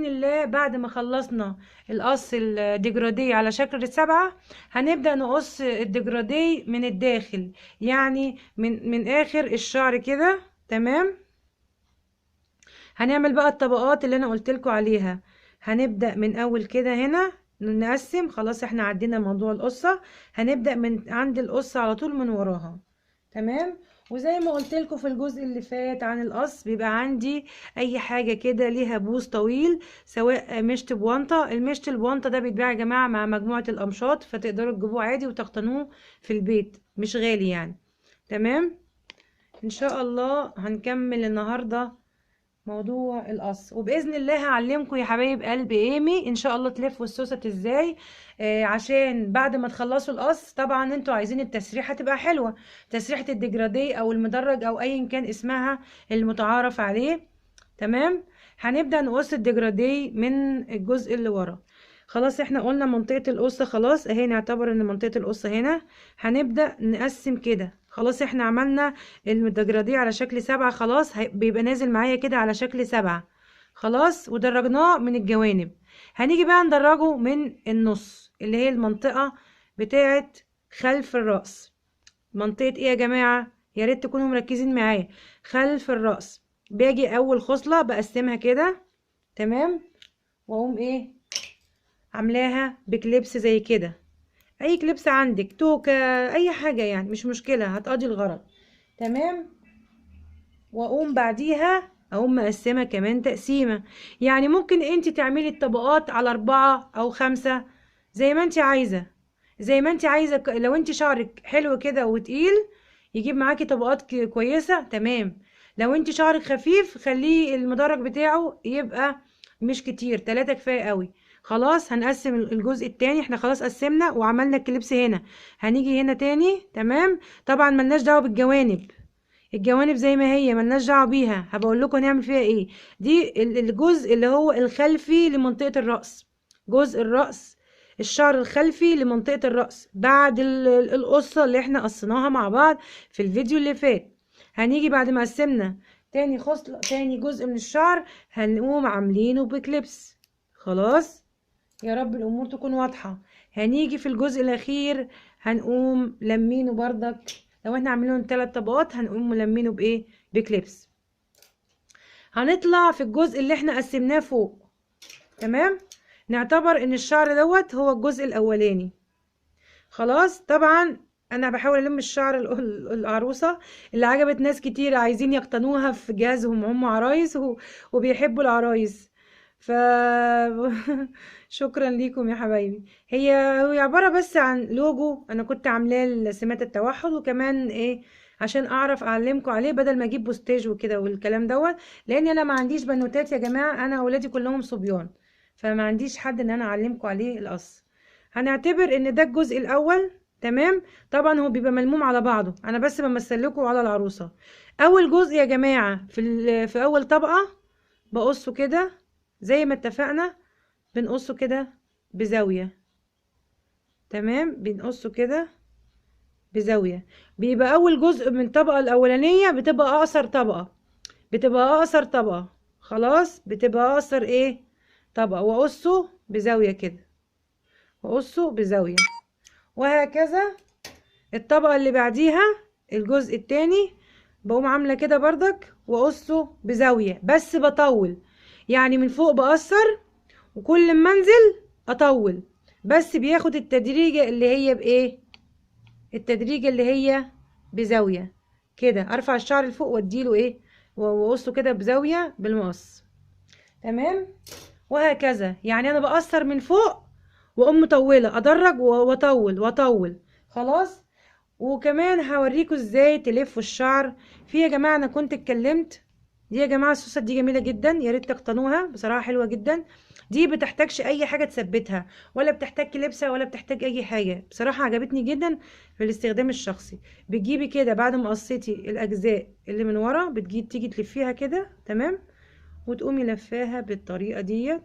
بإذن الله بعد ما خلصنا القص الديجرادي على شكل 7 هنبدأ نقص الديجرادي من الداخل، يعني من آخر الشعر كده. تمام. هنعمل بقى الطبقات اللي انا قلتلكوا عليها. هنبدأ من اول كده هنا نقسم. خلاص احنا عدينا موضوع القصة، هنبدأ من عند القصة على طول من وراها. تمام. وزي ما قلت لكم في الجزء اللي فات عن القص، بيبقى عندي اي حاجه كده ليها بوز طويل، سواء مشط بوانطه. المشط البوانطه ده بيتباع يا جماعه مع مجموعه القمشات، فتقدروا تجيبوه عادي وتقتنوه في البيت، مش غالي يعني. تمام. ان شاء الله هنكمل النهارده موضوع القص، وباذن الله هعلمكم يا حبايب قلب ايمي ان شاء الله تلفوا السوست ازاي. عشان بعد ما تخلصوا القص، طبعا انتوا عايزين التسريحه تبقى حلوه، تسريحه الديجرادي او المدرج او ايا كان اسمها المتعارف عليه. تمام. هنبدا نقص الديجرادي من الجزء اللي ورا. خلاص احنا قلنا منطقه القصه، خلاص اهي نعتبر ان منطقه القصه هنا. هنبدا نقسم كده. خلاص احنا عملنا المدجرديه على شكل 7، خلاص بيبقى نازل معايا كده على شكل 7. خلاص ودرجناه من الجوانب. هنيجي بقى ندرجه من النص، اللي هي المنطقة بتاعت خلف الرأس. منطقة ايه يا جماعة؟ يا ريت تكونوا مركزين معايا. خلف الرأس. باجي اول خصلة بقسمها كده. تمام. واقوم ايه عاملاها بكليبس زي كده. اي كليبس عندك، توكة، اي حاجة يعني مش مشكلة، هتقضي الغرض. تمام. واقوم بعديها اقوم مقسمة كمان تقسيمة. يعني ممكن انت تعملي الطبقات على 4 أو 5 زي ما انت عايزة. زي ما انت عايزة. لو انت شعرك حلو كده وتقيل يجيب معاكي طبقات كويسة. تمام. لو انت شعرك خفيف خليه المدرج بتاعه يبقى مش كتير، 3 كفاية قوي. خلاص هنقسم الجزء التاني. احنا خلاص قسمنا وعملنا الكليبس هنا. هنيجي هنا تاني. تمام. طبعا ملناش دعوة بالجوانب. الجوانب زي ما هي ملناش دعوه بيها، هبقول لكم نعمل فيها ايه. دي الجزء اللي هو الخلفي لمنطقه الراس. جزء الراس، الشعر الخلفي لمنطقه الراس بعد القصه اللي احنا قصيناها مع بعض في الفيديو اللي فات. هنيجي بعد ما قسمنا تاني خصله، تاني جزء من الشعر هنقوم عاملينه بكليبس. خلاص. يا رب الامور تكون واضحه. هنيجي في الجزء الاخير هنقوم لمينه بردك. لو احنا عاملين 3 طبقات هنقوم ملمينه بايه؟ بكليبس. هنطلع في الجزء اللي احنا قسمناه فوق. تمام. نعتبر ان الشعر دوت هو الجزء الاولاني. خلاص. طبعا انا بحاول الم الشعر العروسه اللي عجبت ناس كتير عايزين يقتنوها في جهازهم، هم عرايس وبيحبوا العرايس. ف شكرا ليكم يا حبايبي. هي عباره بس عن لوجو انا كنت عاملاه لسمات التوحد، وكمان ايه عشان اعرف اعلمكم عليه بدل ما اجيب بوستاج وكده والكلام دوت. لان انا ما عنديش بنوتات يا جماعه، انا اولادي كلهم صبيان، فما عنديش حد ان انا اعلمكم عليه القص. هنعتبر ان ده الجزء الاول. تمام. طبعا هو بيبقى ملموم على بعضه، انا بس بمثل لكم على العروسه. اول جزء يا جماعه في اول طبقه بقصه كده زي ما اتفقنا. بنقصه كده بزاويه. تمام. بنقصه كده بزاويه. بيبقى اول جزء من الطبقه الاولانيه بتبقى اقصر طبقه. بتبقى اقصر طبقه. خلاص. بتبقى اقصر ايه طبقه، واقصه بزاويه كده، واقصه بزاويه، وهكذا. الطبقة اللي بعديها الجزء التاني بقوم عاملة كده بردك واقصه بزاوية، بس بطول. يعني من فوق بقصر، وكل ما انزل اطول، بس بياخد التدريجة اللي هي بايه، التدريجة اللي هي بزاوية كده. ارفع الشعر لفوق واديله ايه، واقصه كده بزاوية بالمقص. تمام. وهكذا. يعني انا بقصر من فوق واقوم مطولة، ادرج واطول واطول. خلاص. وكمان هوريكم ازاي تلفوا الشعر. في يا جماعه انا كنت اتكلمت، دي يا جماعه السوسه دي جميله جدا، يا ريت تقتنوها بصراحه حلوه جدا. دي بتحتاجش اي حاجه تثبتها، ولا بتحتاج كليبسه، ولا بتحتاج اي حاجه. بصراحه عجبتني جدا في الاستخدام الشخصي. بتجيبي كده بعد ما قصيتي الاجزاء اللي من ورا، تيجي تلفيها كده. تمام. وتقومي لفاها بالطريقه ديت.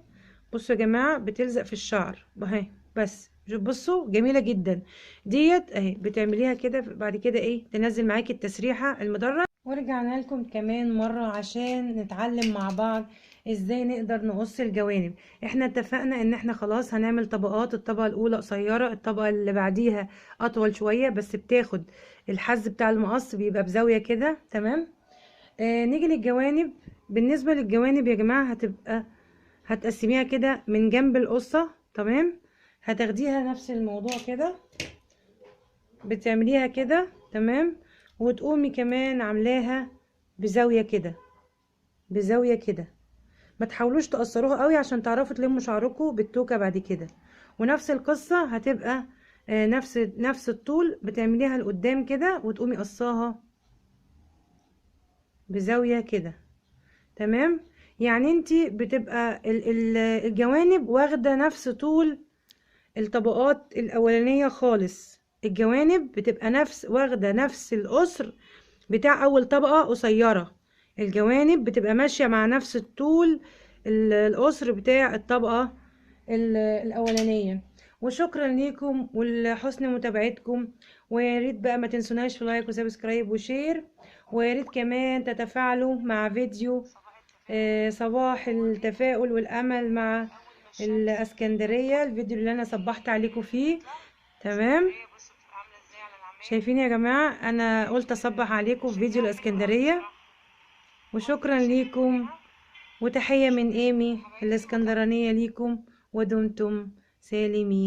بصوا يا جماعه بتلزق في الشعر اهي. بس بصوا جميله جدا ديت اهي. بتعمليها كده بعد كده ايه تنزل معاكي التسريحه المدرج. ورجعنا لكم كمان مره عشان نتعلم مع بعض ازاي نقدر نقص الجوانب. احنا اتفقنا ان احنا خلاص هنعمل طبقات، الطبقة الاولى قصيرة، الطبقة اللي بعديها اطول شوية، بس بتاخد الحز بتاع المقص بيبقى بزاوية كده. تمام. نيجي للجوانب. بالنسبة للجوانب يا جماعة هتقسميها كده من جنب القصة. تمام. هتاخديها نفس الموضوع كده، بتعمليها كده. تمام. وتقومي كمان عاملاها بزاوية كده، بزاوية كده. ما تحاولوش تقصروها قوي عشان تعرفوا تلموا شعركم بالتوكة بعد كده. ونفس القصة هتبقى نفس الطول، بتعمليها لقدام كده وتقومي قصاها بزاوية كده. تمام. يعني انتي بتبقى الجوانب واخدة نفس طول الطبقات الاولانية خالص. الجوانب بتبقى واخدة نفس القصر بتاع اول طبقة قصيرة. الجوانب بتبقى ماشية مع نفس الطول القصر بتاع الطبقة الاولانية. وشكرا ليكم ولحسن متابعتكم. ويا ريت بقى ما تنسوناش في لايك وسبسكرايب وشير. ويا ريت كمان تتفاعلوا مع فيديو صباح التفاؤل والامل مع الاسكندرية، الفيديو اللي انا صبحت عليكم فيه. تمام. شايفين يا جماعة، انا قلت اصبح عليكم في فيديو الاسكندرية. وشكرا ليكم، وتحية من ايمي الاسكندرانية ليكم، ودمتم سالمين.